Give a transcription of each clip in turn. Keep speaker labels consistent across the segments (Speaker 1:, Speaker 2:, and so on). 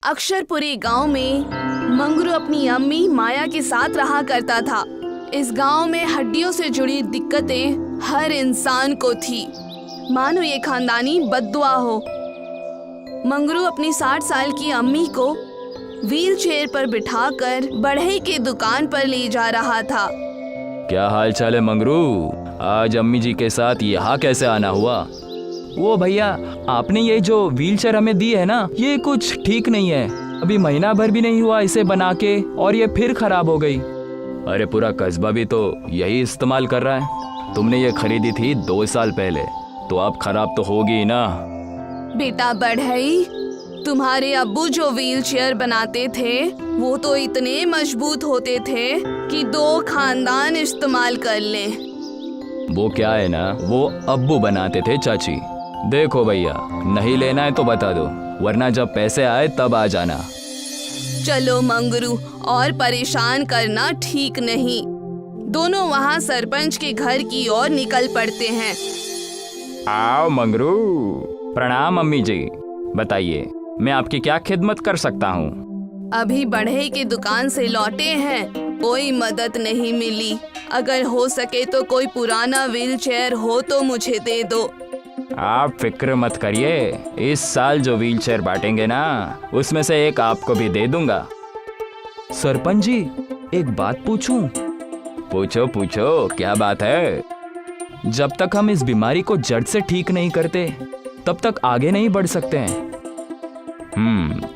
Speaker 1: अक्षरपुरी गांव में मंगरू अपनी अम्मी माया के साथ रहा करता था। इस गांव में हड्डियों से जुड़ी दिक्कतें हर इंसान को थी, मानो ये खानदानी बद्दुआ हो। मंगरू अपनी 60 साल की अम्मी को व्हील चेयर पर बिठाकर बढ़ई के दुकान पर ले जा रहा था।
Speaker 2: क्या हाल चाल है मंगरू? आज अम्मी जी के साथ यहाँ कैसे आना हुआ? वो भैया, आपने ये जो व्हीलचेयर हमें दी है ना, ये कुछ ठीक नहीं है। अभी महीना भर भी नहीं हुआ इसे बना के और ये फिर खराब हो गई। अरे पूरा कस्बा भी तो यही इस्तेमाल कर रहा है। तुमने ये खरीदी थी 2 साल पहले, तो अब खराब तो होगी ना।
Speaker 1: बेटा बढ़ई, तुम्हारे अब्बू जो व्हील चेयर बनाते थे वो तो इतने मजबूत होते थे कि 2 खानदान इस्तेमाल कर ले।
Speaker 2: वो क्या है ना, वो अब्बू बनाते थे चाची। देखो भैया, नहीं लेना है तो बता दो, वरना जब पैसे आए तब आ जाना।
Speaker 1: चलो मंगरू, और परेशान करना ठीक नहीं। दोनों वहाँ सरपंच के घर की ओर निकल पड़ते हैं।
Speaker 2: आओ मंगरू। प्रणाम अम्मी जी, बताइए मैं आपकी क्या खिदमत कर सकता हूँ?
Speaker 1: अभी बढ़ई की दुकान से लौटे हैं, कोई मदद नहीं मिली। अगर हो सके तो कोई पुराना व्हील चेयर हो तो मुझे दे दो।
Speaker 2: आप फिक्र मत करिए, इस साल जो व्हील चेयर बांटेंगे ना, उसमें से एक आपको भी दे दूंगा। सरपंच जी, एक बात पूछूं? पूछो पूछो, क्या बात है? जब तक हम इस बीमारी को जड़ से ठीक नहीं करते तब तक आगे नहीं बढ़ सकते हैं।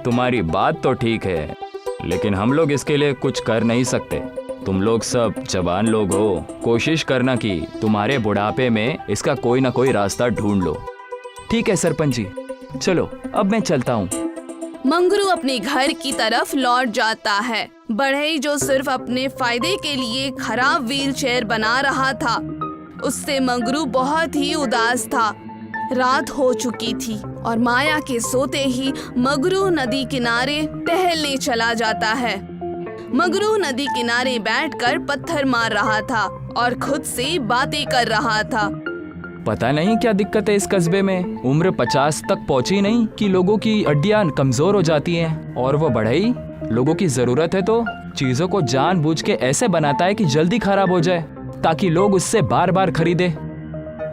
Speaker 2: तुम्हारी बात तो ठीक है, लेकिन हम लोग इसके लिए कुछ कर नहीं सकते। तुम लोग सब जवान लोग हो, कोशिश करना कि तुम्हारे बुढ़ापे में इसका कोई ना कोई रास्ता ढूंढ लो। ठीक है सरपंच जी, चलो अब मैं चलता हूँ।
Speaker 1: मंगरू अपने घर की तरफ लौट जाता है। बढ़ई जो सिर्फ अपने फायदे के लिए खराब व्हील चेयर बना रहा था, उससे मंगरू बहुत ही उदास था। रात हो चुकी थी और माया के सोते ही मंगरू नदी किनारे टहलने चला जाता है। मंगरू नदी किनारे बैठकर पत्थर मार रहा था और खुद से बातें कर रहा था।
Speaker 2: पता नहीं क्या दिक्कत है इस कस्बे में, उम्र 50 तक पहुंची नहीं कि लोगों की हड्डियां कमजोर हो जाती हैं, और वो बढ़ई लोगों की जरूरत है तो चीजों को जानबूझ के ऐसे बनाता है कि जल्दी खराब हो जाए ताकि लोग उससे बार बार खरीदे।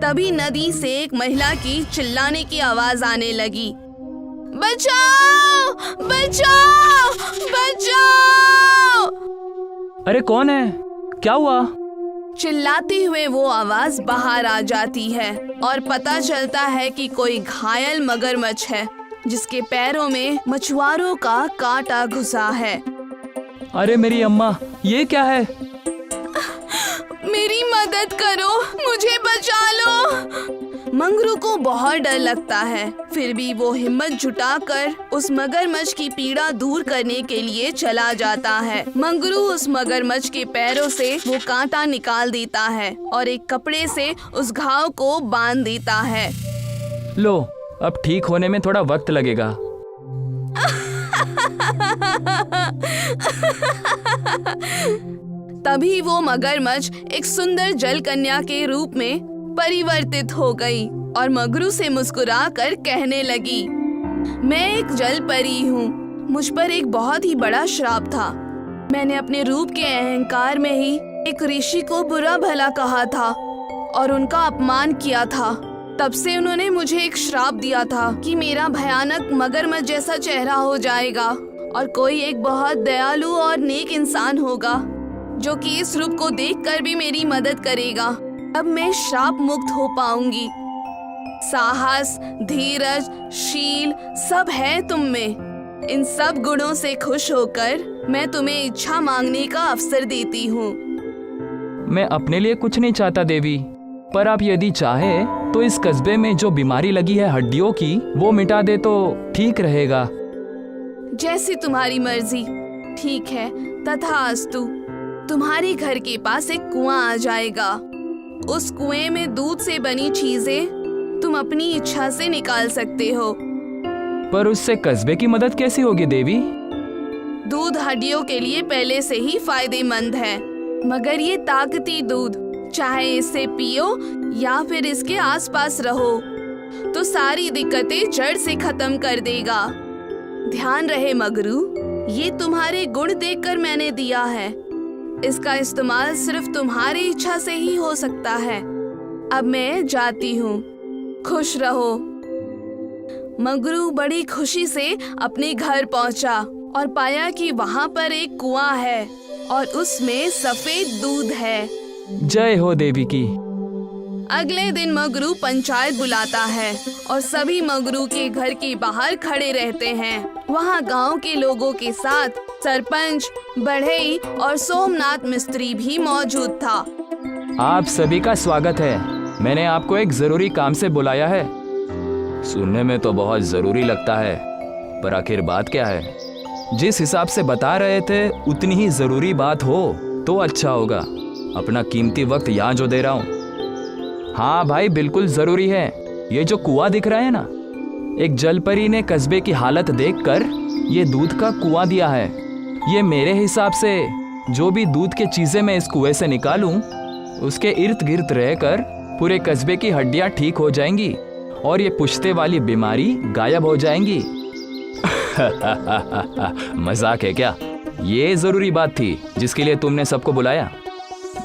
Speaker 1: तभी नदी से एक महिला की चिल्लाने की आवाज आने लगी। बचाओ बचाओ बचाओ!
Speaker 2: अरे कौन है? क्या हुआ?
Speaker 1: चिल्लाते हुए वो आवाज बाहर आ जाती है और पता चलता है कि कोई घायल मगरमच्छ है जिसके पैरों में मछुआरों का कांटा घुसा है।
Speaker 2: अरे मेरी अम्मा, ये क्या है?
Speaker 1: मेरी मदद करो, मुझे बचा लो। मंगरू को बहुत डर लगता है, फिर भी वो हिम्मत जुटाकर उस मगरमच्छ की पीड़ा दूर करने के लिए चला जाता है। मंगरू उस मगरमच्छ के पैरों से वो कांटा निकाल देता है और एक कपड़े से उस घाव को बांध देता है।
Speaker 2: लो, अब ठीक होने में थोड़ा वक्त लगेगा।
Speaker 1: तभी वो मगरमच्छ एक सुंदर जल कन्या के रूप में परिवर्तित हो गई और मंगरू से मुस्कुराकर कहने लगी, मैं एक जल परी हूँ। मुझ पर एक बहुत ही बड़ा श्राप था। मैंने अपने रूप के अहंकार में ही एक ऋषि को बुरा भला कहा था और उनका अपमान किया था। तब से उन्होंने मुझे एक श्राप दिया था कि मेरा भयानक मगरमच्छ जैसा चेहरा हो जाएगा और कोई एक बहुत दयालु और नेक इंसान होगा जो कि इस रूप को देखकर भी मेरी मदद करेगा। अब मैं श्राप मुक्त हो पाऊंगी। साहस, धीरज, शील सब है तुम में। इन सब गुणों से खुश होकर मैं तुम्हें इच्छा मांगने का अवसर देती हूँ।
Speaker 2: मैं अपने लिए कुछ नहीं चाहता देवी, पर आप यदि चाहे तो इस कस्बे में जो बीमारी लगी है हड्डियों की, वो मिटा दे तो ठीक रहेगा।
Speaker 1: जैसी तुम्हारी मर्जी। ठीक है, तथास्तु। तुम्हारे घर के पास एक कुआं आ जाएगा। उस कुएं में दूध से बनी चीजें तुम अपनी इच्छा से निकाल सकते हो।
Speaker 2: पर उससे कस्बे की मदद कैसी होगी देवी?
Speaker 1: दूध हड्डियों के लिए पहले से ही फायदेमंद है, मगर ये ताकती दूध, चाहे इसे पियो या फिर इसके आसपास रहो तो सारी दिक्कतें जड़ से खत्म कर देगा। ध्यान रहे मगरू, ये तुम्हारे गुण देखकर मैंने दिया है। इसका इस्तेमाल सिर्फ तुम्हारी इच्छा से ही हो सकता है। अब मैं जाती हूँ, खुश रहो। मगरू बड़ी खुशी से अपने घर पहुंचा और पाया कि वहाँ पर एक कुआं है और उसमें सफेद दूध है।
Speaker 2: जय हो देवी की।
Speaker 1: अगले दिन मगरू पंचायत बुलाता है और सभी मगरू के घर के बाहर खड़े रहते हैं। वहाँ गांव के लोगों के साथ सरपंच, बढ़ई और सोमनाथ मिस्त्री भी मौजूद था।
Speaker 2: आप सभी का स्वागत है। मैंने आपको एक जरूरी काम से बुलाया है। सुनने में तो बहुत जरूरी लगता है, पर आखिर बात क्या है? जिस हिसाब से बता रहे थे उतनी ही जरूरी बात हो तो अच्छा होगा। अपना कीमती वक्त यहाँ जो दे रहा हूँ। हाँ भाई, बिल्कुल जरूरी है। ये जो कुआं दिख रहा है ना, एक जलपरी ने कस्बे की हालत देखकर ये दूध का कुआं दिया है। ये मेरे हिसाब से जो भी दूध के चीजें मैं इस कुएं से निकालूं, उसके इर्द गिर्द रहकर पूरे कस्बे की हड्डियां ठीक हो जाएंगी और ये पुश्ते वाली बीमारी गायब हो जाएंगी। मजाक है क्या? ये जरूरी बात थी जिसके लिए तुमने सबको बुलाया।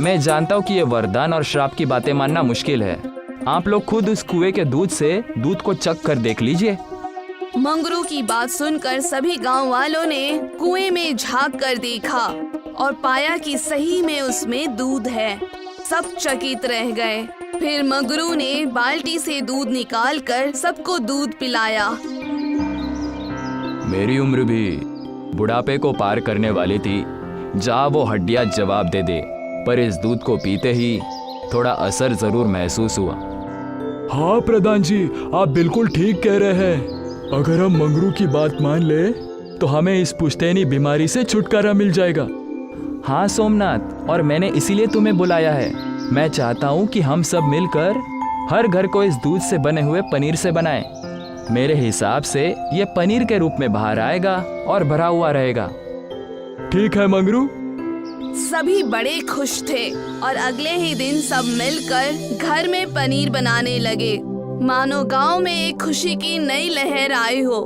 Speaker 2: मैं जानता हूँ कि ये वरदान और श्राप की बातें मानना मुश्किल है। आप लोग खुद उस कुएं के दूध से दूध को चख कर देख लीजिए।
Speaker 1: मंगरू की बात सुनकर सभी गांव वालों ने कुएं में झांक कर देखा और पाया कि सही में उसमें दूध है। सब चकित रह गए। फिर मंगरू ने बाल्टी से दूध निकालकर सबको दूध पिलाया।
Speaker 2: मेरी उम्र भी बुढ़ापे को पार करने वाली थी, जहाँ वो हड्डियां जवाब दे दे, पर इस दूध को पीते ही थोड़ा असर जरूर महसूस हुआ।
Speaker 3: हाँ प्रधान जी, आप बिल्कुल ठीक कह रहे हैं। अगर हम मंगरू की बात मान ले तो हमें इस पुश्तैनी बीमारी से छुटकारा मिल जाएगा।
Speaker 2: हाँ सोमनाथ, और मैंने इसीलिए तुम्हें बुलाया है। मैं चाहता हूँ कि हम सब मिलकर हर घर को इस दूध से बने हुए पनीर से बनाएं। मेरे हिसाब से ये पनीर के रूप में बाहर आएगा और भरा हुआ रहेगा।
Speaker 3: ठीक है मंगरू।
Speaker 1: सभी बड़े खुश थे और अगले ही दिन सब मिलकर घर में पनीर बनाने लगे। मानो गांव में एक खुशी की नई लहर आई हो।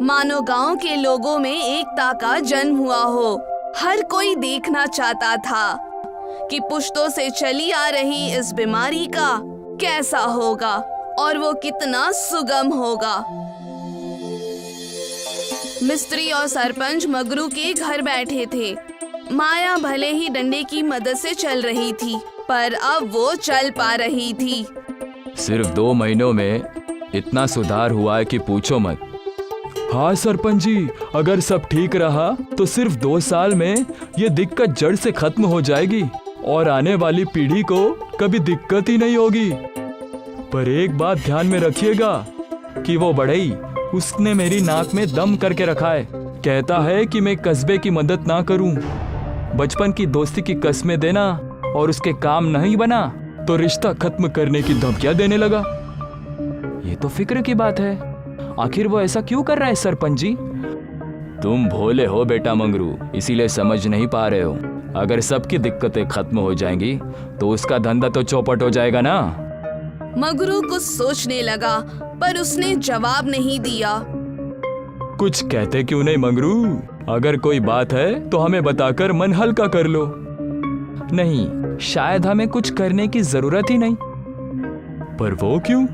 Speaker 1: मानो गांव के लोगों में एकता का जन्म हुआ हो। हर कोई देखना चाहता था कि पुश्तों से चली आ रही इस बीमारी का कैसा होगा और वो कितना सुगम होगा। मिस्त्री और सरपंच मगरू के घर बैठे थे। माया भले ही डंडे की मदद से चल रही थी, पर अब वो चल पा रही थी।
Speaker 2: सिर्फ 2 महीनों में इतना सुधार हुआ है कि पूछो मत।
Speaker 3: हाँ सरपंच जी, अगर सब ठीक रहा तो सिर्फ 2 साल में ये दिक्कत जड़ से खत्म हो जाएगी और आने वाली पीढ़ी को कभी दिक्कत ही नहीं होगी। पर एक बात ध्यान में रखिएगा कि वो बढ़ई, उसने मेरी नाक में दम करके रखा है। कहता है कि मैं कस्बे की मदद ना करूं। बचपन की दोस्ती की कस्में देना और उसके काम नहीं बना तो रिश्ता खत्म करने की धमकियां देने लगा।
Speaker 2: ये तो फिक्र की बात है। आखिर वो ऐसा क्यों कर रहा है सरपंच जी? तुम भोले हो बेटा मंगरू, इसीलिए समझ नहीं पा रहे हो। अगर सबकी दिक्कतें खत्म हो जाएंगी तो उसका धंधा तो चौपट हो जाएगा ना।
Speaker 1: मगरू कुछ सोचने लगा, पर उसने जवाब नहीं दिया।
Speaker 3: कुछ कहते क्यों नहीं मंगरू? अगर कोई बात है तो हमें बताकर मन हल्का कर लो।
Speaker 2: नहीं, शायद हमें कुछ करने की जरूरत ही नहीं।
Speaker 3: पर वो क्यों?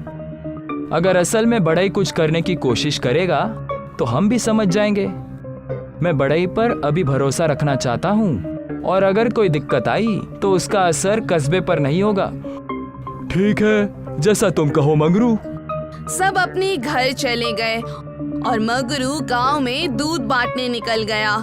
Speaker 2: अगर असल में बढ़ई कुछ करने की कोशिश करेगा तो हम भी समझ जाएंगे। मैं बढ़ई पर अभी भरोसा रखना चाहता हूँ, और अगर कोई दिक्कत आई तो उसका असर कस्बे पर नहीं होगा।
Speaker 3: ठीक है, जैसा तुम कहो मंगरू।
Speaker 1: सब अपने घर चले गए और मगरू गांव में दूध बांटने निकल गया।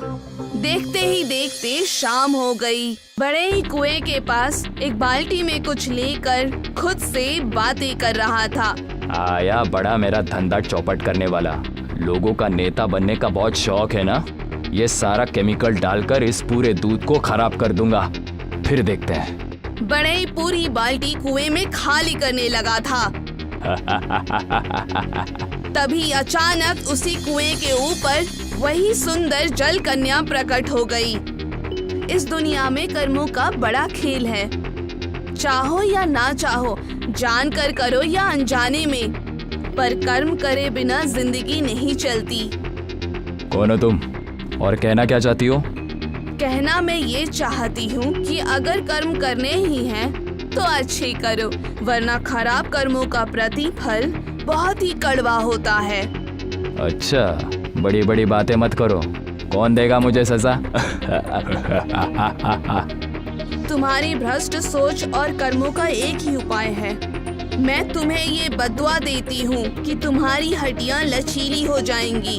Speaker 1: देखते ही देखते शाम हो गई। बड़े ही कुएं के पास एक बाल्टी में कुछ लेकर खुद से बातें कर रहा था।
Speaker 2: आया बड़ा मेरा धंधा चौपट करने वाला। लोगों का नेता बनने का बहुत शौक है ना। ये सारा केमिकल डालकर इस पूरे दूध को खराब कर दूंगा, फिर देखते हैं।
Speaker 1: बड़े ही पूरी बाल्टी कुएं में खाली करने लगा था। तभी अचानक उसी कुएं के ऊपर वही सुंदर जल कन्या प्रकट हो गई। इस दुनिया में कर्मों का बड़ा खेल है। चाहो या ना चाहो, जानकर करो या अनजाने में, पर कर्म करे बिना जिंदगी नहीं चलती।
Speaker 2: कौन हो तुम और कहना क्या चाहती हो?
Speaker 1: कहना मैं ये चाहती हूँ कि अगर कर्म करने ही हैं तो अच्छे करो, वरना खराब कर्मों का प्रतिफल बहुत ही कड़वा होता है।
Speaker 2: अच्छा, बड़ी बड़ी बातें मत करो। कौन देगा मुझे सजा?
Speaker 1: तुम्हारी भ्रष्ट सोच और कर्मों का एक ही उपाय है। मैं तुम्हें ये बद्दुआ देती हूँ कि तुम्हारी हड्डियाँ लचीली हो जाएंगी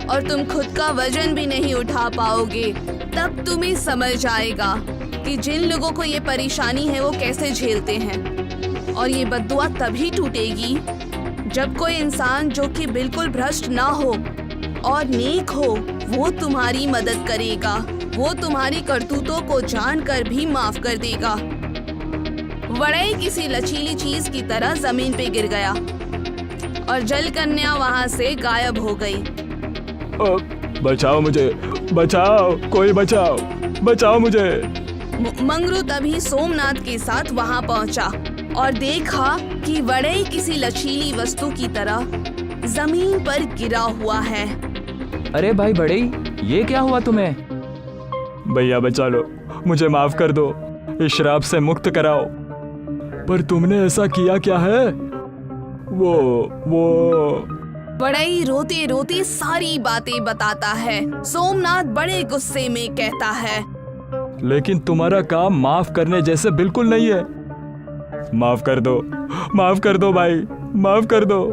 Speaker 1: और तुम खुद का वजन भी नहीं उठा पाओगे। तब तुम्हें समझ आएगा कि जिन लोगों को ये परेशानी है वो कैसे झेलते हैं। और ये बद्दुआ तभी टूटेगी जब कोई इंसान जो कि बिल्कुल भ्रष्ट ना हो और नेक हो वो तुम्हारी मदद करेगा। वो तुम्हारी करतूतों को जानकर भी माफ कर देगा। वड़ई किसी लचीली चीज की तरह जमीन पे गिर गया और जल कन्या वहां से गायब हो गई।
Speaker 3: बचाओ मुझे, बचाओ, कोई बचाओ, बचाओ मुझे।
Speaker 1: मंगरू तभी सोमनाथ के साथ वहां पहुंचा और देखा कि वड़ई किसी लचीली वस्तु की तरह जमीन पर गिरा हुआ है।
Speaker 2: अरे भाई बड़ई, ये क्या हुआ तुम्हें?
Speaker 3: भैया बचा लो, मुझे माफ कर दो, इस श्राप से मुक्त कराओ। पर तुमने ऐसा किया क्या है? वो
Speaker 1: वड़ई रोते रोते सारी बातें बताता है। सोमनाथ बड़े गुस्से में कहता है,
Speaker 3: लेकिन तुम्हारा काम माफ करने जैसे बिल्कुल नहीं है। माफ कर दो, माफ कर दो भाई, माफ कर दो।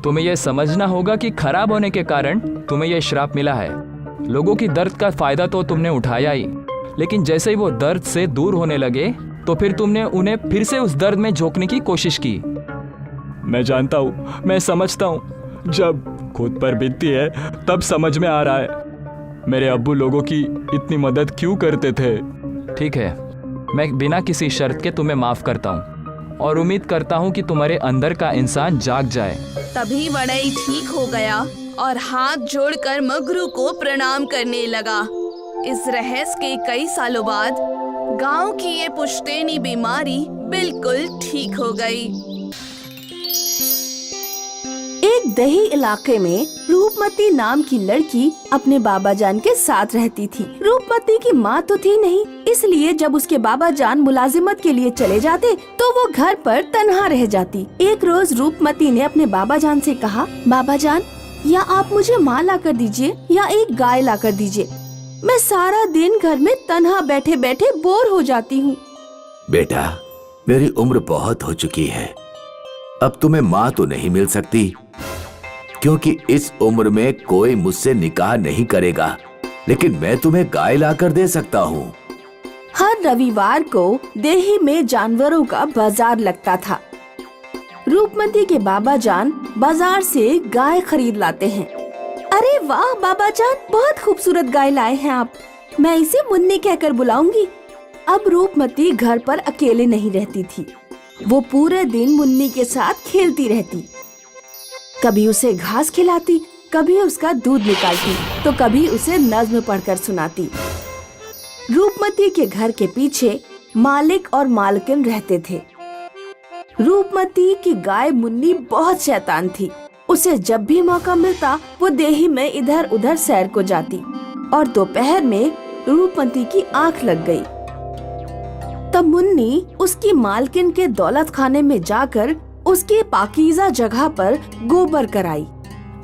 Speaker 2: तुम्हें यह समझना होगा कि खराब होने के कारण तुम्हें यह श्राप मिला है। लोगों की दर्द का फायदा तो तुमने उठाया ही, लेकिन जैसे ही वो दर्द से दूर होने लगे तो फिर तुमने उन्हें फिर से उस दर्द में झोंकने की कोशिश की।
Speaker 3: मैं जानता हूँ, मैं समझता हूँ। जब खुद पर बीतती है तब समझ में आ रहा है मेरे अब्बू लोगों की इतनी मदद क्यों करते थे।
Speaker 2: ठीक है, मैं बिना किसी शर्त के तुम्हें माफ करता हूँ और उम्मीद करता हूँ कि तुम्हारे अंदर का इंसान जाग जाए।
Speaker 1: तभी वड़ई ठीक हो गया और हाथ जोड़कर मगरू को प्रणाम करने लगा। इस रहस्य के कई सालों बाद गांव की ये पुश्तैनी बीमारी बिल्कुल ठीक हो गई।
Speaker 4: एक दही इलाके में रूपमती नाम की लड़की अपने बाबा जान के साथ रहती थी। रूपमती की माँ तो थी नहीं, इसलिए जब उसके बाबा जान मुलाजिमत के लिए चले जाते तो वो घर पर तन्हा रह जाती। एक रोज रूपमती ने अपने बाबा जान से कहा, बाबा जान, या आप मुझे माँ ला कर दीजिए या एक गाय ला कर दीजिए। मैं सारा दिन घर में तन्हा बैठे बैठे बोर हो जाती हूँ।
Speaker 5: बेटा, मेरी उम्र बहुत हो चुकी है, अब तुम्हें माँ तो नहीं मिल सकती क्योंकि इस उम्र में कोई मुझसे निकाह नहीं करेगा, लेकिन मैं तुम्हें गाय लाकर दे सकता हूँ।
Speaker 4: हर रविवार को देही में जानवरों का बाजार लगता था। रूपमती के बाबा जान बाजार से गाय खरीद लाते हैं। अरे वाह बाबा जान, बहुत खूबसूरत गाय लाए हैं आप, मैं इसे मुन्नी कहकर बुलाऊंगी। अब रूपमती घर पर अकेले नहीं रहती थी, वो पूरे दिन मुन्नी के साथ खेलती रहती। कभी उसे घास खिलाती, कभी उसका दूध निकालती, तो कभी उसे नज्म पढ़कर सुनाती। रूपमती के घर के पीछे मालिक और मालकिन रहते थे। रूपमती की गाय मुन्नी बहुत शैतान थी। उसे जब भी मौका मिलता वो देही में इधर उधर सैर को जाती और दोपहर में रूपमती की आंख लग गई। तब मुन्नी उसकी मालकिन के दौलत खाने में जाकर उसके पाकीज़ा जगह पर गोबर कराई।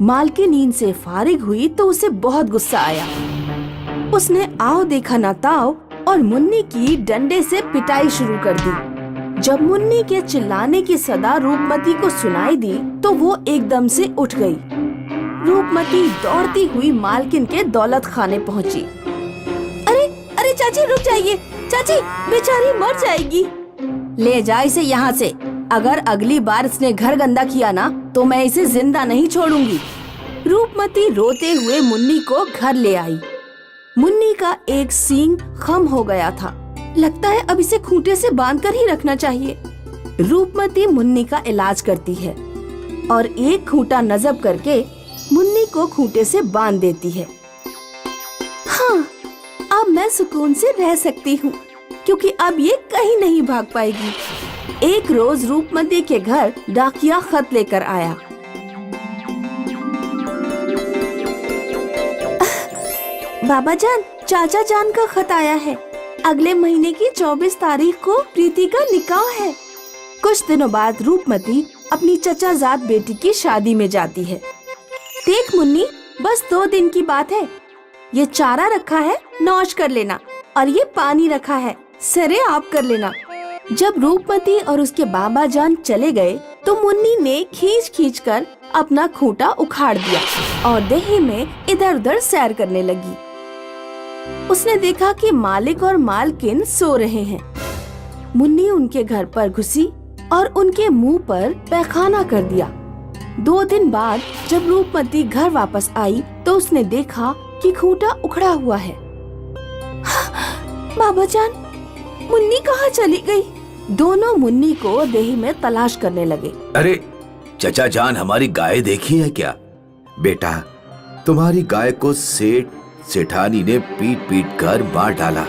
Speaker 4: मालकिन नींद से फारिग हुई तो उसे बहुत गुस्सा आया। उसने आओ देखा ना ताओ और मुन्नी की डंडे से पिटाई शुरू कर दी। जब मुन्नी के चिल्लाने की सदा रूपमती को सुनाई दी तो वो एकदम से उठ गई। रूपमती दौड़ती हुई मालकिन के दौलत खाने पहुंची। अरे अरे चाची रुक जाइए, चाची बेचारी मर जाएगी। ले जा इसे यहाँ से, अगर अगली बार इसने घर गंदा किया ना तो मैं इसे जिंदा नहीं छोड़ूंगी। रूपमती रोते हुए मुन्नी को घर ले आई। मुन्नी का एक सींग खम हो गया था, लगता है अब इसे खूंटे से बांधकर ही रखना चाहिए। रूपमती मुन्नी का इलाज करती है और एक खूंटा नज़ब करके मुन्नी को खूंटे से बांध देती है। हाँ, अब मैं सुकून से रह सकती हूँ क्योंकि अब ये कहीं नहीं भाग पाएगी। एक रोज रूपमती के घर डाकिया खत लेकर आया। बाबा जान, चाचा जान का खत आया है। अगले महीने की 24 तारीख को प्रीति का निकाह है। कुछ दिनों बाद रूपमती अपनी चचाजाद बेटी की शादी में जाती है। देख मुन्नी, बस 2 दिन की बात है। ये चारा रखा है, नौश कर लेना, और ये पानी रखा है, सरे आप कर लेना। जब रूपमती और उसके बाबा जान चले गए तो मुन्नी ने खींच खींच कर अपना खूंटा उखाड़ दिया और देही में इधर उधर सैर करने लगी। उसने देखा कि मालिक और मालकिन सो रहे हैं। मुन्नी उनके घर पर घुसी और उनके मुंह पर पैखाना कर दिया। 2 दिन बाद जब रूपमती घर वापस आई तो उसने देखा कि खूंटा उखड़ा हुआ है। बाबा जान, मुन्नी कहाँ चली गई? दोनों मुन्नी को देही में तलाश करने लगे।
Speaker 5: अरे चचा जान, हमारी गाय देखी है क्या? बेटा, तुम्हारी गाय को सेठानी ने पीट पीट कर मार डाला।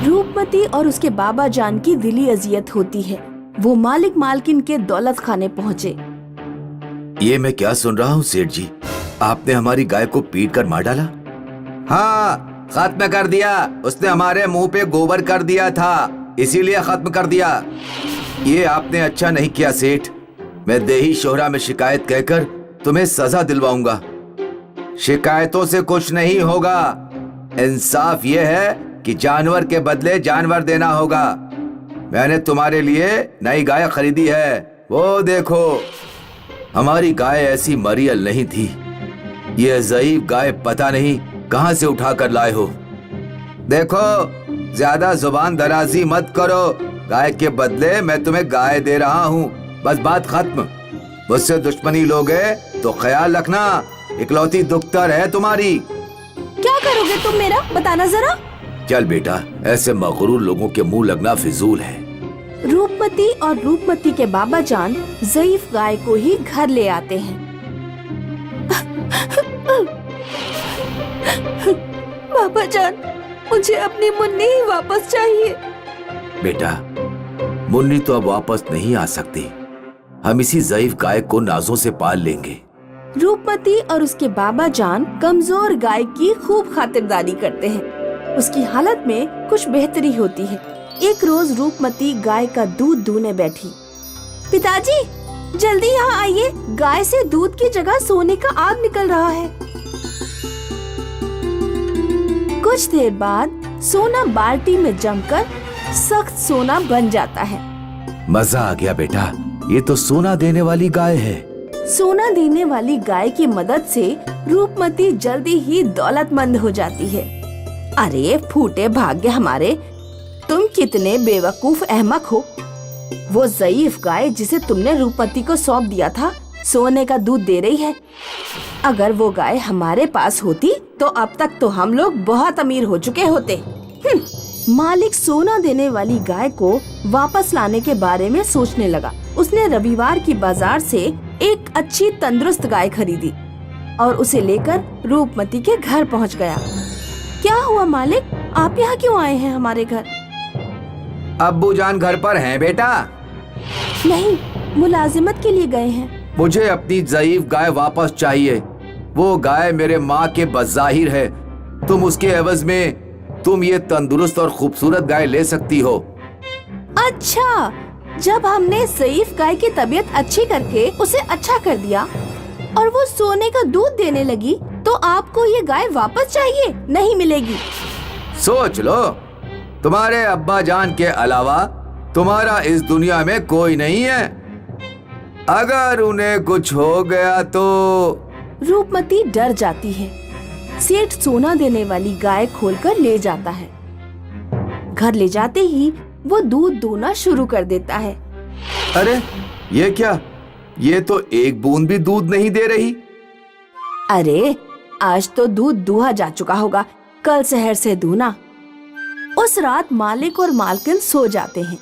Speaker 4: रूपमती और उसके बाबा जान की दिली अजियत होती है। वो मालिक मालकिन के दौलत खाने पहुँचे।
Speaker 5: ये मैं क्या सुन रहा हूँ सेठ जी? आपने हमारी गाय को पीट कर मार डाला? हाँ, खत्म कर दिया। उसने हमारे मुंह पे गोबर कर दिया था, इसीलिए खत्म कर दिया। ये आपने अच्छा नहीं किया सेठ। मैं देही शोहरा में शिकायत कहकर तुम्हें सजा दिलवाऊंगा। शिकायतों से कुछ नहीं होगा। इंसाफ ये है कि जानवर के बदले जानवर देना होगा। मैंने तुम्हारे लिए नई गाय खरीदी है, वो देखो। हमारी गाय ऐसी मरियल नहीं थी। ये ज़ईफ गाय पता नहीं कहां से उठा कर लाए हो। देखो, ज्यादा जुबान दराजी मत करो। गाय के बदले मैं तुम्हें गाय दे रहा हूँ, बस बात खत्म। मुझसे दुश्मनी लोगे तो ख्याल रखना, इकलौती दुख्तर है तुम्हारी।
Speaker 4: क्या करोगे तुम मेरा, बताना जरा।
Speaker 5: चल बेटा, ऐसे मगरूर लोगों के मुंह लगना फिजूल है।
Speaker 4: रूपमती और रूपमती के बाबा जान ज़ईफ गाय को ही घर ले आते हैं। बाबा जान, मुझे अपनी मुन्नी ही वापस चाहिए।
Speaker 5: बेटा, मुन्नी तो अब वापस नहीं आ सकती। हम इसी ज़ईफ गाय को नाजों से पाल लेंगे।
Speaker 4: रूपमती और उसके बाबा जान कमजोर गाय की खूब खातिरदारी करते हैं। उसकी हालत में कुछ बेहतरी होती है। एक रोज रूपमती गाय का दूध दूहने बैठी। पिताजी, जल्दी यहाँ आइए, गाय से दूध की जगह सोने का आग निकल रहा है। कुछ देर बाद सोना बाल्टी में जमकर सख्त सोना बन जाता है।
Speaker 5: मजा आ गया बेटा, ये तो सोना देने वाली गाय है।
Speaker 4: सोना देने वाली गाय की मदद से रूपमती जल्दी ही दौलतमंद हो जाती है। अरे फूटे भाग्य हमारे, तुम कितने बेवकूफ अहमक हो। वो ज़ईफ गाय जिसे तुमने रूपमती को सौंप दिया था, सोने का दूध दे रही है। अगर वो गाय हमारे पास होती तो अब तक तो हम लोग बहुत अमीर हो चुके होते। मालिक सोना देने वाली गाय को वापस लाने के बारे में सोचने लगा। उसने रविवार की बाजार से एक अच्छी तंदुरुस्त गाय खरीदी और उसे लेकर रूपमती के घर पहुंच गया। क्या हुआ मालिक, आप यहाँ क्यों आए हैं हमारे घर?
Speaker 5: अब्बू जान घर पर हैं बेटा?
Speaker 4: नहीं, मुलाजिमत के लिए गए हैं।
Speaker 5: मुझे अपनी ज़ईफ गाय वापस चाहिए। वो गाय मेरे माँ के बज़ाहिर है। तुम उसके एवज में तुम ये तंदुरुस्त और खूबसूरत गाय ले सकती हो।
Speaker 4: अच्छा, जब हमने ज़ईफ गाय की तबीयत अच्छी करके उसे अच्छा कर दिया और वो सोने का दूध देने लगी तो आपको ये गाय वापस चाहिए? नहीं मिलेगी।
Speaker 5: सोच लो, तुम्हारे अब्बा जान के अलावा तुम्हारा इस दुनिया में कोई नहीं है। अगर उन्हें कुछ हो गया तो।
Speaker 4: रूपमती डर जाती है। सेठ सोना देने वाली गाय खोलकर ले जाता है। घर ले जाते ही वो दूध दूहना शुरू कर देता है।
Speaker 5: अरे ये क्या, ये तो एक बूंद भी दूध नहीं दे रही।
Speaker 4: अरे आज तो दूध दूहा जा चुका होगा, कल शहर से दूना। उस रात मालिक और मालकिन सो जाते हैं।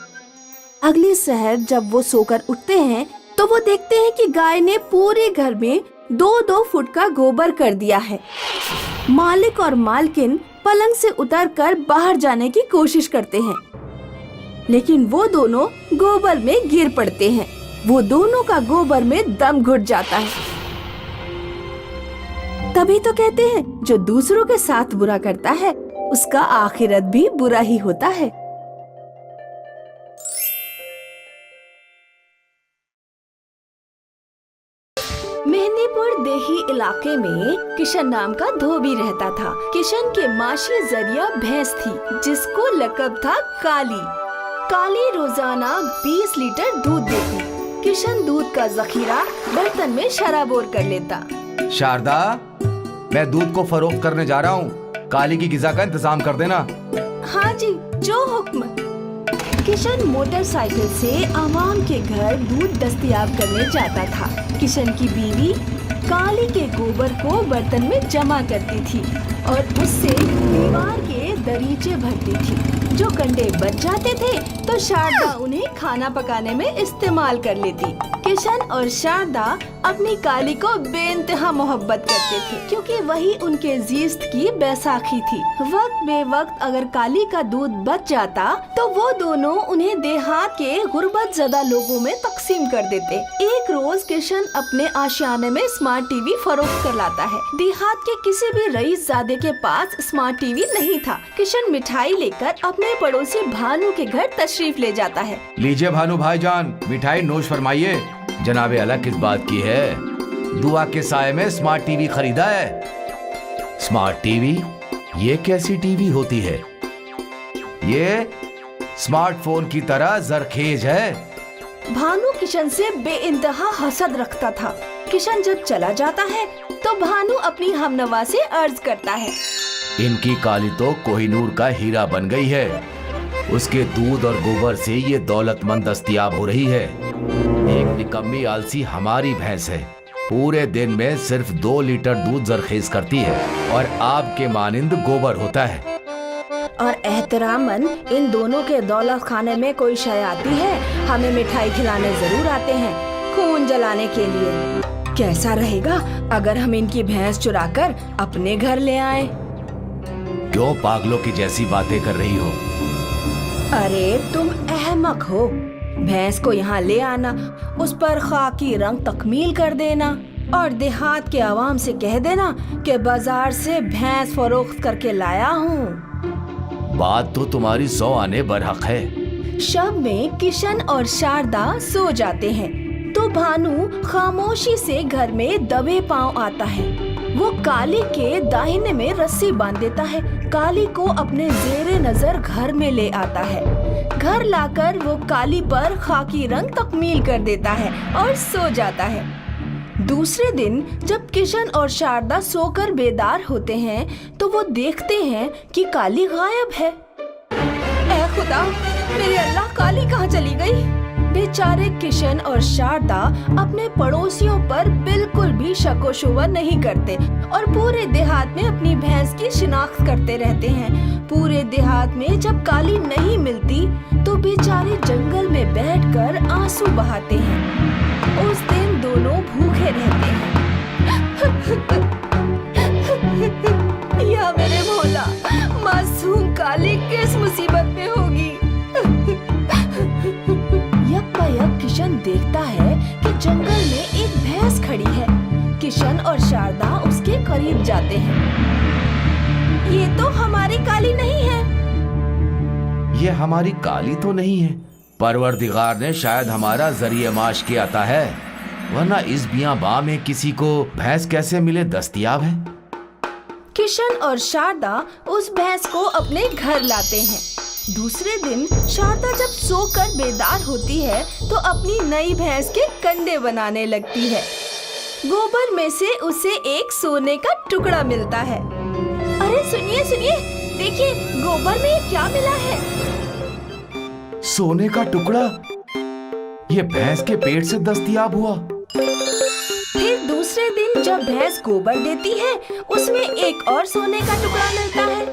Speaker 4: अगली शहर जब वो सोकर उठते हैं तो वो देखते हैं कि गाय ने पूरे घर में 2-2 फुट का गोबर कर दिया है। मालिक और मालकिन पलंग से उतरकर बाहर जाने की कोशिश करते हैं, लेकिन वो दोनों गोबर में गिर पड़ते हैं। वो दोनों का गोबर में दम घुट जाता है। तभी तो कहते हैं जो दूसरों के साथ बुरा करता है उसका आखिरत भी बुरा ही होता है। मेहंदीपुर देही इलाके में किशन नाम का धोबी रहता था। किशन के माशी जरिया भैंस थी जिसको लकब था काली। काली रोजाना 20 लीटर दूध देती। किशन दूध का जखीरा बर्तन में शराबोर कर लेता।
Speaker 6: शारदा, मैं दूध को फरोख्त करने जा रहा हूँ, काली की गिज़ा का इंतजाम कर देना।
Speaker 4: हाँ जी, जो हुक्म। किशन मोटरसाइकिल से आवाम के घर दूध दस्तयाब करने जाता था। किशन की बीवी काली के गोबर को बर्तन में जमा करती थी और उससे दीवार के दरीचे भरती थी। जो कंडे बच जाते थे तो शारदा उन्हें खाना पकाने में इस्तेमाल कर लेती। किशन और शारदा अपनी काली को बेइंतहा मोहब्बत करते थे क्योंकि वही उनके जीस्त की बैसाखी थी। वक्त बे वक्त अगर काली का दूध बच जाता तो वो दोनों उन्हें देहात के गुर्बत ज़दा लोगों में तकसीम कर देते। एक रोज किशन अपने आशियाने में स्मार्ट टीवी फरोख्त कर लाता है। देहात के किसी भी रईसजादे के पास स्मार्ट टीवी नहीं था। किशन मिठाई लेकर अपने पड़ोसी भानु के घर तशरीफ ले जाता है।
Speaker 6: लीजिए भानु भाईजान, मिठाई नोश फरमाइए। जनाबे आला किस बात की है? दुआ के साए में स्मार्ट टीवी खरीदा है। Smart TV? ये कैसी टीवी होती है? ये स्मार्टफोन की तरह जरखेज है।
Speaker 4: भानु किशन से बेइंतहा हसद रखता था। किशन जब चला जाता है तो भानु अपनी हमनवा से अर्ज करता है,
Speaker 5: इनकी काली तो कोहिनूर का हीरा बन गई है। उसके दूध और गोबर से ये दौलतमंद दस्तयाब हो रही है। एक निकम्मी आलसी हमारी भैंस है, पूरे दिन में सिर्फ 2 लीटर दूध जरखेज करती है और आपके मानिंद गोबर होता है।
Speaker 4: और एहतरामन इन दोनों के दौलत खाने में कोई शय आती है, हमें मिठाई खिलाने जरूर आते हैं, खून जलाने के लिए। कैसा रहेगा अगर हम इनकी भैंस चुराकर अपने घर ले आए?
Speaker 5: क्यों पागलों की जैसी बातें कर रही हो?
Speaker 4: अरे तुम अहमक हो। भैंस को यहाँ ले आना, उस पर खाकी रंग तकमील कर देना और देहात के आवाम से कह देना कि बाजार से भैंस फरोख्त करके लाया हूँ।
Speaker 5: बात तो तुम्हारी 100 आने बरहक है।
Speaker 4: शब में किशन और शारदा सो जाते हैं तो भानु खामोशी से घर में दबे पांव आता है। वो काली के दाहिने में रस्सी बांध देता है। काली को अपने जेरे नजर घर में ले आता है। घर लाकर वो काली पर खाकी रंग तकमील कर देता है और सो जाता है। दूसरे दिन जब किशन और शारदा सोकर बेदार होते हैं तो वो देखते हैं कि काली गायब है। ऐ खुदा, मेरे अल्लाह, काली कहाँ चली गई? बेचारे किशन और शारदा अपने पड़ोसियों पर बिल्कुल भी शको शुबा नहीं करते और पूरे देहात में अपनी भैंस की शिनाख्त करते रहते हैं। पूरे देहात में जब काली नहीं मिलती तो बेचारे जंगल में बैठकर आंसू बहाते हैं। उस दिन दोनों भूखे रहते हैं। या मेरे मौला, मासूम काली किस मुसीबत में होगी? यक किशन देखता है कि जंगल में एक भैंस खड़ी है। किशन और शारदा उसके करीब जाते हैं। ये तो हमारी काली नहीं है।
Speaker 5: ये हमारी काली तो नहीं है। परवरदिगार ने शायद हमारा जरिए माश किया था है, वरना इस बियाबां में किसी को भैंस कैसे मिले दस्तयाब है।
Speaker 4: किशन और शारदा उस भैंस को अपने घर लाते हैं। दूसरे दिन शारदा जब सोकर बेदार होती है तो अपनी नई भैंस के कंडे बनाने लगती है। गोबर में से उसे एक सोने का टुकड़ा मिलता है। अरे सुनिए सुनिए, देखिए गोबर में क्या मिला है।
Speaker 5: सोने का टुकड़ा? ये भैंस के पेट से दस्तयाब हुआ।
Speaker 4: फिर दूसरे दिन जब भैंस गोबर देती है उसमें एक और सोने का टुकड़ा मिलता है।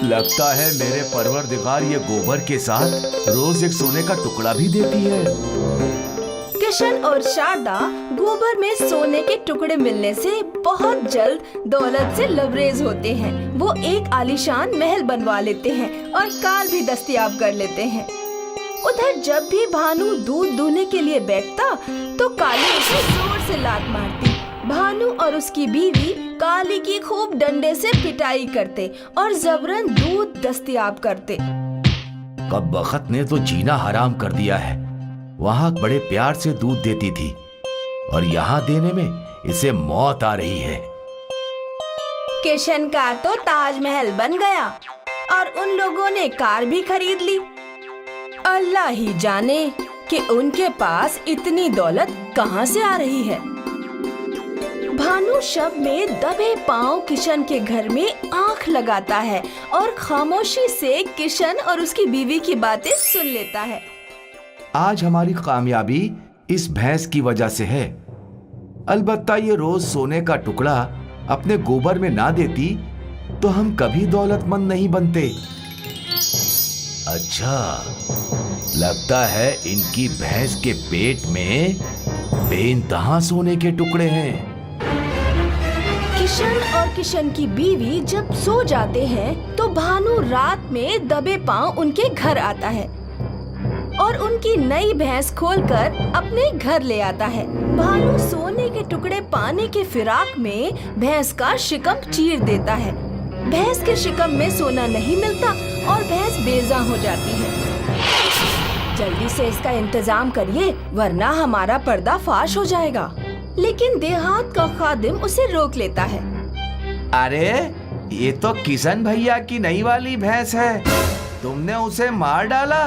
Speaker 5: लगता है मेरे परवरदिगार ये गोबर के साथ रोज एक सोने का टुकड़ा भी देती है।
Speaker 4: किशन और शारदा गोबर में सोने के टुकड़े मिलने से बहुत जल्द दौलत से लबरेज होते हैं। वो एक आलीशान महल बनवा लेते हैं और कार भी दस्तयाब कर लेते हैं। उधर जब भी भानु दूध दूहने के लिए बैठता तो काली उसे जोर से लात मारती भानु और उसकी बीवी काली की खूब डंडे से पिटाई करते और जबरन दूध दस्तयाब करते।
Speaker 6: कब बखत ने तो जीना हराम कर दिया है। वहाँ बड़े प्यार से दूध देती थी और यहाँ देने में इसे मौत आ रही है।
Speaker 4: किशन का तो ताजमहल बन गया और उन लोगों ने कार भी खरीद ली। अल्लाह ही जाने कि उनके पास इतनी दौलत कहाँ से आ रही है। भानु शव में दबे पांव किशन के घर में आंख लगाता है और खामोशी से किशन और उसकी बीवी की बातें सुन लेता है।
Speaker 6: आज हमारी कामयाबी इस भैंस की वजह से है। अलबत्ता ये रोज सोने का टुकड़ा अपने गोबर में ना देती तो हम कभी दौलतमंद नहीं बनते। अच्छा, लगता है इनकी भैंस के पेट में बेइंतहा सोने के टुकड़े हैं।
Speaker 4: किशन और किशन की बीवी जब सो जाते हैं तो भानु रात में दबे पांव उनके घर आता है और उनकी नई भैंस खोलकर अपने घर ले आता है। भानु सोने के टुकड़े पाने के फिराक में भैंस का शिकम चीर देता है। भैंस के शिकम में सोना नहीं मिलता और भैंस बेजां हो जाती है। जल्दी से इसका इंतजाम करिए वरना हमारा पर्दा फाश हो जाएगा। लेकिन देहात का खादिम उसे रोक लेता है।
Speaker 6: अरे ये तो किशन भैया की नई वाली भैंस है, तुमने उसे मार डाला।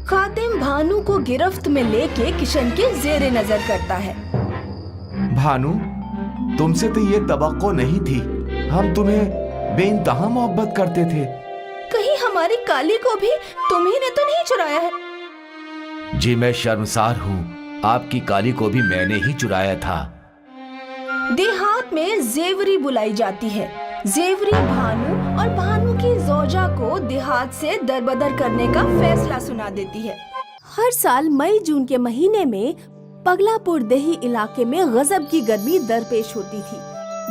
Speaker 4: खादिम भानु को गिरफ्त में लेके किशन के जेरे नजर करता है।
Speaker 6: भानु, तुमसे तो ये तवक्को नहीं थी। हम तुम्हें बेइंतहा मोहब्बत करते थे।
Speaker 4: कहीं हमारी काली को भी तुम्ही ने तो नहीं चुराया है?
Speaker 6: जी मैं शर्मसार हूँ, आपकी काली को भी मैंने ही चुराया था।
Speaker 4: देहात में जेवरी बुलाई जाती है। जेवरी भानु और भानु की जोजा को देहात से दरबदर करने का फैसला सुना देती है। हर साल मई जून के महीने में पगलापुर देही इलाके में गजब की गर्मी दरपेश होती थी।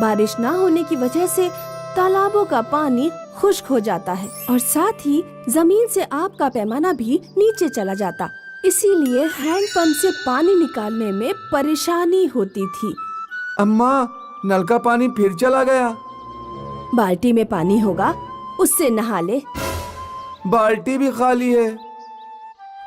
Speaker 4: बारिश न होने की वजह से तालाबों का पानी खुश्क हो जाता है और साथ ही जमीन से आब का पैमाना भी नीचे चला जाता। इसीलिए हैंडपंप से पानी निकालने में परेशानी होती थी।
Speaker 6: अम्मा, नल का पानी फिर चला गया।
Speaker 4: बाल्टी में पानी होगा, उससे नहा ले।
Speaker 6: बाल्टी भी खाली है।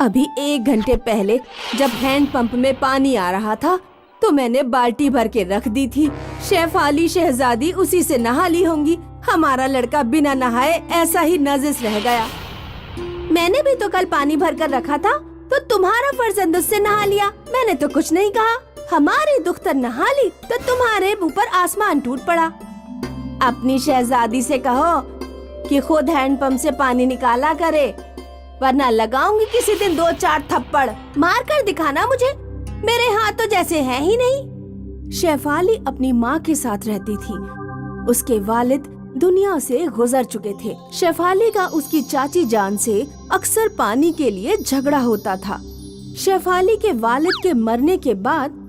Speaker 4: अभी 1 घंटे पहले जब हैंडपंप में पानी आ रहा था तो मैंने बाल्टी भर के रख दी थी। शेफाली शहजादी उसी से नहा ली होंगी। हमारा लड़का बिना नहाए ऐसा ही नजिस रह गया। मैंने भी तो कल पानी भर कर रखा था तो तुम्हारा फर्जंद उससे नहा लिया। मैंने तो कुछ नहीं कहा। हमारी दुख्तर नहा ली तो तुम्हारे मुंह पर आसमान टूट पड़ा। अपनी शहजादी से कहो कि खुद हैंडपंप से पानी निकाला करे वरना लगाऊंगी किसी दिन 2-4 थप्पड़। मार कर दिखाना मुझे, मेरे हाथ तो जैसे हैं ही नहीं। शेफाली अपनी माँ के साथ रहती थी। उसके वालिद दुनिया से गुजर चुके थे। शेफाली का उसकी चाची जान से अक्सर पानी के लिए झगड़ा होता था। शेफाली के वालिद के मरने के बाद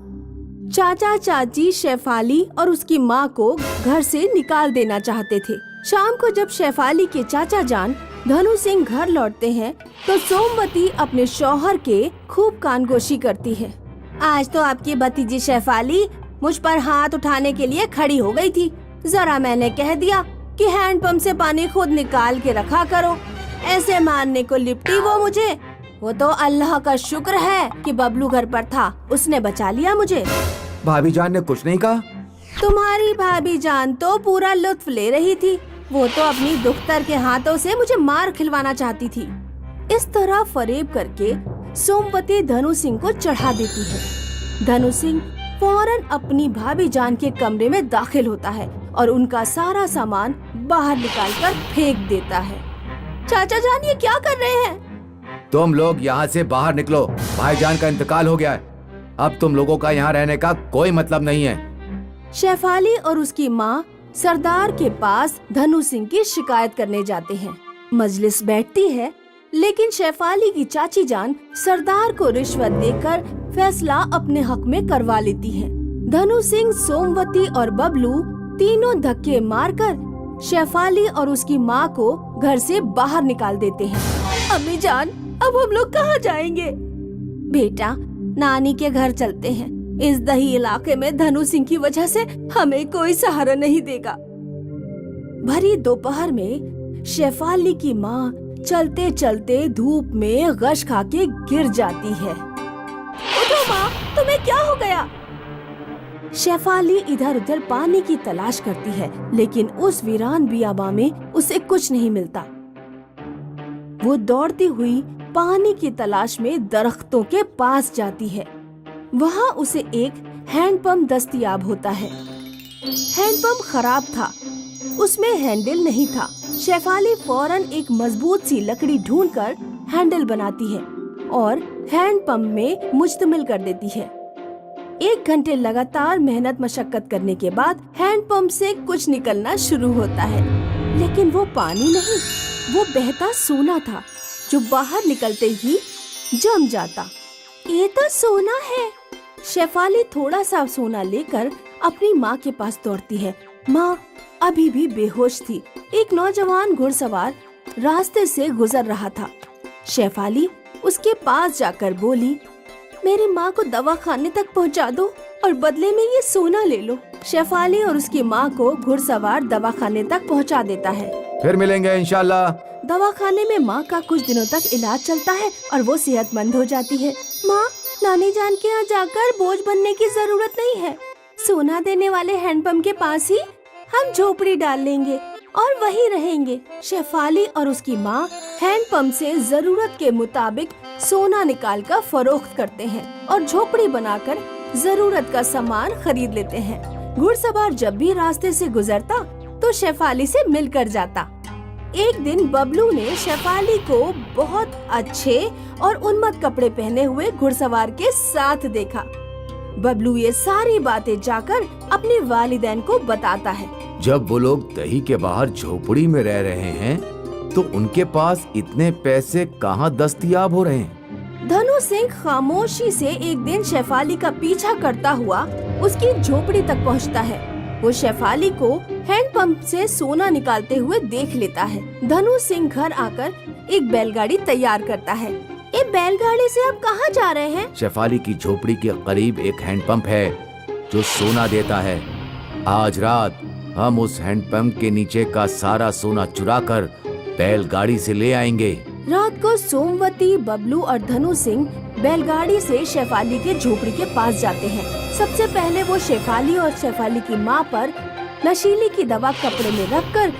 Speaker 4: चाचा चाची शेफाली और उसकी माँ को घर से निकाल देना चाहते थे। शाम को जब शेफाली के चाचा जान धनु सिंह घर लौटते हैं तो सोमवती अपने शौहर के खूब कानगोशी करती है। आज तो आपकी भतीजी शेफाली मुझ पर हाथ उठाने के लिए खड़ी हो गई थी। जरा मैंने कह दिया कि हैंडपंप से पानी खुद निकाल के रखा करो, ऐसे मारने को लिपटी वो मुझे। वो तो अल्लाह का शुक्र है कि बबलू घर पर था, उसने बचा लिया मुझे।
Speaker 6: भाभी जान ने कुछ नहीं कहा?
Speaker 4: तुम्हारी भाभी जान तो पूरा लुत्फ ले रही थी। वो तो अपनी दुख्तर के हाथों से मुझे मार खिलवाना चाहती थी। इस तरह फरेब करके सोमवती धनु सिंह को चढ़ा देती है। धनु सिंह फौरन अपनी भाभी जान के कमरे में दाखिल होता है और उनका सारा सामान बाहर निकालकर फेंक देता है। चाचा जान ये क्या कर रहे हैं?
Speaker 6: तुम लोग यहाँ से बाहर निकलो, भाईजान का इंतकाल हो गया है। अब तुम लोगों का यहाँ रहने का कोई मतलब नहीं है।
Speaker 4: शेफाली और उसकी माँ सरदार के पास धनु सिंह की शिकायत करने जाते हैं। मजलिस बैठती है लेकिन शेफाली की चाची जान सरदार को रिश्वत देकर फैसला अपने हक में करवा लेती है। धनु सिंह, सोमवती और बबलू तीनों धक्के मारकर शेफाली और उसकी माँ को घर से बाहर निकाल देते हैं। अम्मी जान, अब हम लोग कहाँ जाएंगे? बेटा, नानी के घर चलते हैं। इस दही इलाके में धनु सिंह की वजह से हमें कोई सहारा नहीं देगा। भरी दोपहर में शेफाली की माँ चलते चलते धूप में गश खा के गिर जाती है। उठो माँ, तुम्हें क्या हो गया? शेफाली इधर उधर पानी की तलाश करती है, लेकिन उस वीरान बियाबा में उसे कुछ नहीं मिलता। वो दौड़ती हुई पानी की तलाश में दरख्तों के पास जाती है। वहाँ उसे एक हैंडपंप दस्तयाब होता है। हैंडपंप खराब था, उसमें हैंडल नहीं था। शेफाली फौरन एक मजबूत सी लकड़ी ढूंढकर हैंडल बनाती है और हैंडपंप में मुश्तमिल कर देती है। 1 घंटे लगातार मेहनत मशक्कत करने के बाद हैंडपंप से कुछ निकलना शुरू होता है, लेकिन वो पानी नहीं, वो बहता सोना था जो बाहर निकलते ही जम जाता। ये तो सोना है। शेफाली थोड़ा सा सोना लेकर अपनी माँ के पास दौड़ती है। माँ अभी भी बेहोश थी। एक नौजवान घुड़सवार रास्ते से गुजर रहा था। शेफाली उसके पास जाकर बोली, मेरी माँ को दवाखाने तक पहुँचा दो और बदले में ये सोना ले लो। शेफाली और उसकी माँ को घुड़सवार दवाखाने तक पहुँचा देता है।
Speaker 6: फिर मिलेंगे इंशाल्लाह।
Speaker 4: दवाखाने में माँ का कुछ दिनों तक इलाज चलता है और वो सेहतमंद हो जाती है। माँ, नानी जान के यहाँ जाकर बोझ बनने की जरूरत नहीं है। सोना देने वाले हैंडपंप के पास ही हम झोपड़ी डाल लेंगे और वहीं रहेंगे। शेफाली और उसकी माँ हैंडपंप से जरूरत के मुताबिक सोना निकालकर फरोख्त करते हैं और झोपड़ी बनाकर जरूरत का सामान खरीद लेते हैं। घुड़सवार जब भी रास्ते से गुजरता तो शेफाली से मिलकर जाता। एक दिन बबलू ने शेफाली को बहुत अच्छे और उन्मत्त कपड़े पहने हुए घुड़सवार के साथ देखा। बबलू ये सारी बातें जाकर अपने वालिदैन को बताता है।
Speaker 6: जब वो लोग दही के बाहर झोपड़ी में रह रहे हैं तो उनके पास इतने पैसे कहाँ दस्तयाब हो रहे हैं?
Speaker 4: धनु सिंह खामोशी से एक दिन शेफाली का पीछा करता हुआ उसकी झोपड़ी तक पहुंचता है। वो शेफाली को हैंडपंप से सोना निकालते हुए देख लेता है। धनु सिंह घर आकर एक बैलगाड़ी तैयार करता है। ये बैलगाड़ी से आप कहाँ जा रहे हैं?
Speaker 6: शेफाली की झोपड़ी के करीब एक हैंडपंप है जो सोना देता है। आज रात हम उस हैंडपंप के नीचे का सारा सोना चुराकर बैलगाड़ी से ले आएंगे।
Speaker 4: रात को सोमवती, बबलू और धनु सिंह बैलगाड़ी से शेफाली के झोपड़ी के पास जाते हैं। सबसे पहले वो शेफाली और शेफाली की माँ पर नशीली की दवा कपड़े में रखकर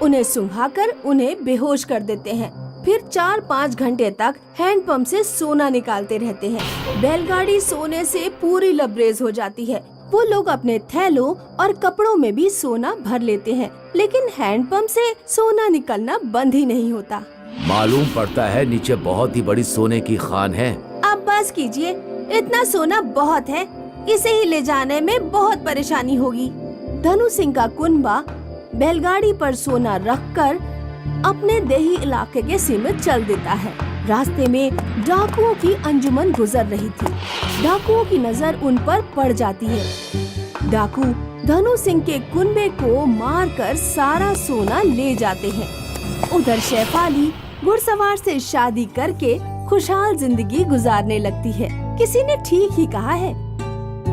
Speaker 4: उन्हें सुंघाकर उन्हें बेहोश कर देते हैं। फिर 4-5 घंटे तक हैंडपंप से सोना निकालते रहते हैं। बैलगाड़ी सोने से पूरी लबरेज हो जाती है। वो लोग अपने थैलों और कपड़ों में भी सोना भर लेते हैं, लेकिन हैंडपंप से सोना निकलना बंद ही नहीं होता।
Speaker 6: मालूम पड़ता है नीचे बहुत ही बड़ी सोने की खान है।
Speaker 4: अब बस कीजिए, इतना सोना बहुत है, इसे ही ले जाने में बहुत परेशानी होगी। धनु सिंह का कुनबा बैलगाड़ी पर सोना रखकर अपने देही इलाके के सीमित चल देता है। रास्ते में डाकुओं की अंजुमन गुजर रही थी। डाकुओं की नजर उन पर पड़ जाती है। डाकू धनु सिंह के कुनबे को मारकर सारा सोना ले जाते हैं। उधर शेफाली घुड़सवार से शादी करके खुशहाल जिंदगी गुजारने लगती है। किसी ने ठीक ही कहा है,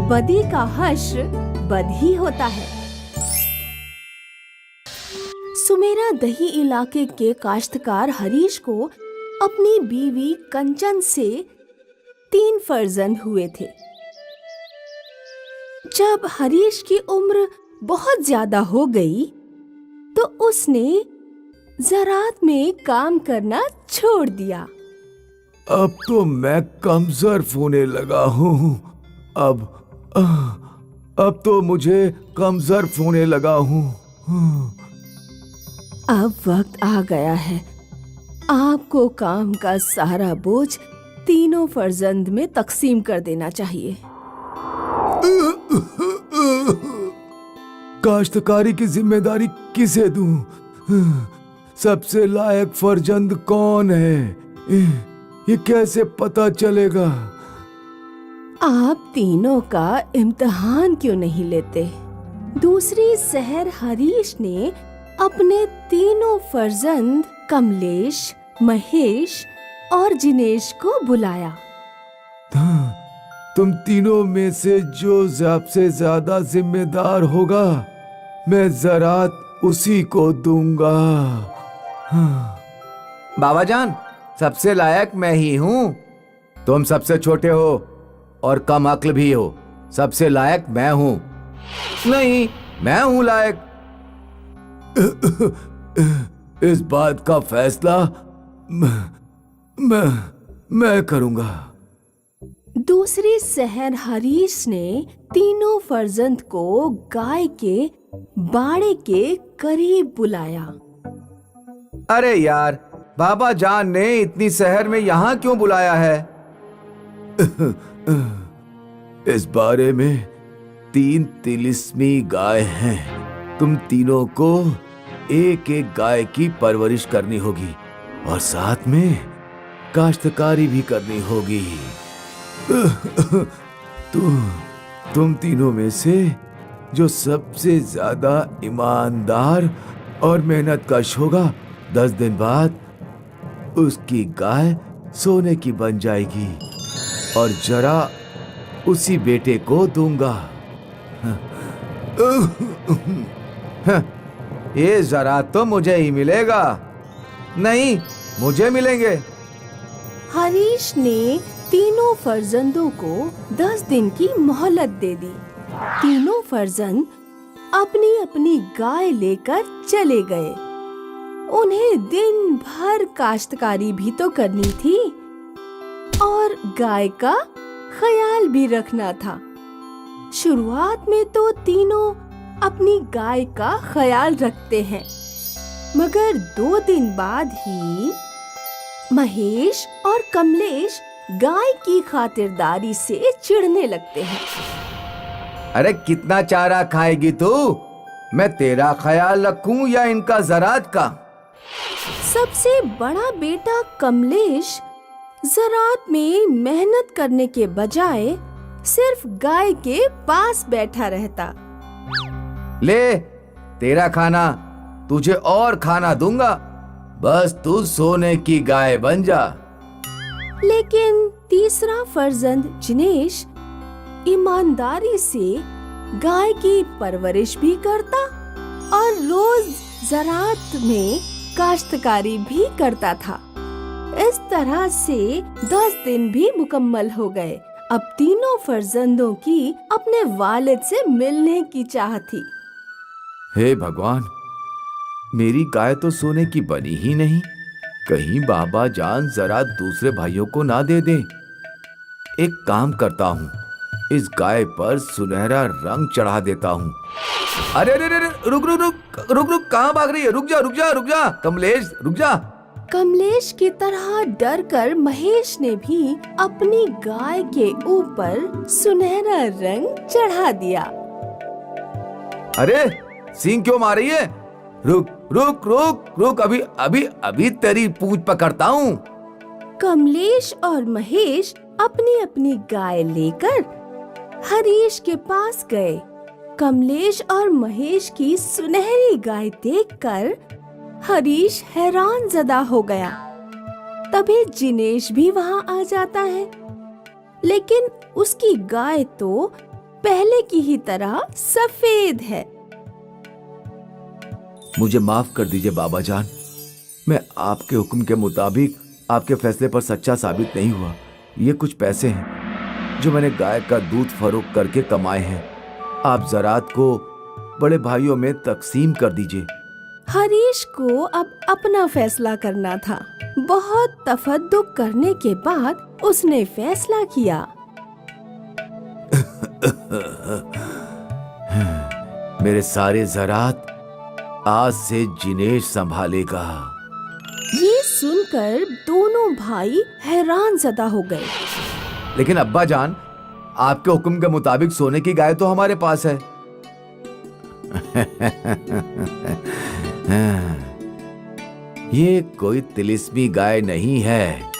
Speaker 4: बदी का हश्र बद ही होता है। सुमेरा दही इलाके के काश्तकार हरीश को अपनी बीवी कंचन से 3 फर्जंद हुए थे। जब हरीश की उम्र बहुत ज्यादा हो गई तो उसने ज़रात में काम करना छोड़ दिया।
Speaker 5: अब तो मैं कमजोर होने लगा हूँ। अब तो मुझे कमजोर होने लगा हूँ।
Speaker 4: अब वक्त आ गया है, आपको काम का सारा बोझ 3 फर्जंद में तकसीम कर देना चाहिए।
Speaker 5: काश्तकारी की जिम्मेदारी किसे दूं? सबसे लायक फर्जंद कौन है? ये कैसे पता चलेगा?
Speaker 4: आप तीनों का इम्तिहान क्यों नहीं लेते? दूसरी शहर हरीश ने अपने 3 फर्जंद कमलेश, महेश और जिनेश को बुलाया।
Speaker 5: तुम तीनों में से जो सबसे ज्यादा जिम्मेदार होगा मैं ज़रात उसी को दूंगा। बाबा जान, सबसे लायक मैं ही हूँ। तुम सबसे छोटे हो और कम अक्ल भी हो। सबसे लायक मैं हूँ। नहीं, मैं हूँ लायक। इस बात का फैसला मैं करूंगा।
Speaker 4: दूसरी शहर हरीश ने तीनों फर्जंद को गाय के बाड़े के करीब बुलाया।
Speaker 5: अरे यार, बाबा जान ने इतनी शहर में यहाँ क्यों बुलाया है? इस बारे में 3 तिलिस्मी गाय हैं। तुम तीनों को एक एक गाय की परवरिश करनी होगी और साथ में काश्तकारी भी करनी होगी। तुम तीनों में से जो सबसे ज्यादा ईमानदार और मेहनतकश होगा 10 दिन बाद उसकी गाय सोने की बन जाएगी और जरा उसी बेटे को दूंगा। ये जरा तो मुझे ही मिलेगा। नहीं, मुझे मिलेंगे।
Speaker 4: हरीश ने तीनों फर्जंदों को 10 दिन की मोहलत दे दी। तीनों फर्जंद अपनी अपनी गाय लेकर चले गए। उन्हें दिन भर काश्तकारी भी तो करनी थी और गाय का ख्याल भी रखना था। शुरुआत में तो तीनों अपनी गाय का ख्याल रखते हैं, मगर 2 दिन बाद ही महेश और कमलेश गाय की खातिरदारी से चिढ़ने लगते हैं।
Speaker 5: अरे कितना चारा खाएगी तू? मैं तेरा ख्याल रखूं या इनका ज़रात का?
Speaker 4: सबसे बड़ा बेटा कमलेश ज़रात में मेहनत करने के बजाय सिर्फ गाय के पास बैठा रहता।
Speaker 5: ले तेरा खाना, तुझे और खाना दूंगा, बस तू सोने की गाय बन जा।
Speaker 4: लेकिन तीसरा फर्जंद जिनेश ईमानदारी से गाय की परवरिश भी करता और रोज ज़रात में काश्तकारी भी करता था। इस तरह से 10 दिन भी मुकम्मल हो गए। अब तीनों फर्जंदों की अपने वालिद से मिलने की चाह थी।
Speaker 5: हे भगवान, मेरी गाय तो सोने की बनी ही नहीं। कहीं बाबा जान जरा दूसरे भाइयों को ना दे दे। एक काम करता हूँ, इस गाय पर सुनहरा रंग चढ़ा देता हूँ। अरे अरे अरे, रुक रुक रुक रुक रुक, कहाँ भाग रही है? रुक जा रुक जा रुक जा कमलेश, रुक जा।
Speaker 4: कमलेश की तरह डरकर महेश ने भी अपनी गाय के ऊपर सुनहरा रंग चढ़ा दिया।
Speaker 5: अरे सींग क्यों मार रही है? रुक रुक रुक रुक, अभी अभी अभी तेरी पूंछ पकड़ता हूँ।
Speaker 4: कमलेश और महेश अपनी अपनी गाय लेकर हरीश के पास गए। कमलेश और महेश की सुनहरी गाय देखकर हरीश हैरान ज़दा हो गया। तभी जिनेश भी वहाँ आ जाता है, लेकिन उसकी गाय तो पहले की ही तरह सफेद है।
Speaker 5: मुझे माफ कर दीजिए बाबा जान, मैं आपके हुक्म के मुताबिक आपके फैसले पर सच्चा साबित नहीं हुआ। ये कुछ पैसे हैं जो मैंने गाय का दूध फरोख्त करके कमाए हैं। आप ज़रात को बड़े भाइयों में तकसीम कर दीजिए।
Speaker 4: हरीश को अब अपना फैसला करना था। बहुत तफद्दुक करने के बाद उसने फैसला किया।
Speaker 5: मेरे सारे ज़रात आज से जिनेश संभालेगा।
Speaker 4: ये सुनकर दोनों भाई हैरान ज़दा हो गए।
Speaker 5: लेकिन अब्बा जान, आपके हुक्म के मुताबिक सोने की गाय तो हमारे पास है। ये कोई तिलिस्मी गाय नहीं है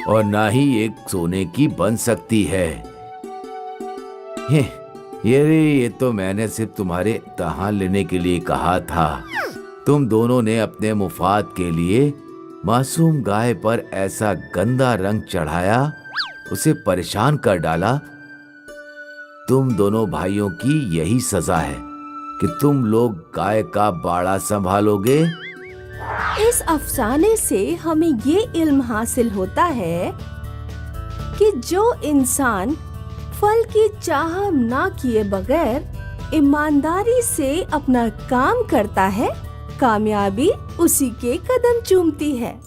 Speaker 5: और ना ही एक सोने की बन सकती है। ये तो मैंने सिर्फ तुम्हारे इम्तिहान लेने के लिए कहा था। तुम दोनों ने अपने मुफाद के लिए मासूम गाय पर ऐसा गंदा रंग चढ़ाया, उसे परेशान कर डाला तुम दोनों भाइयों की यही सजा है कि तुम लोग गाय का बाड़ा संभालोगे।
Speaker 4: इस अफसाने से हमें ये इल्म हासिल होता है कि जो इंसान फल की चाह ना किए बगैर ईमानदारी से अपना काम करता है, कामयाबी उसी के कदम चूमती है।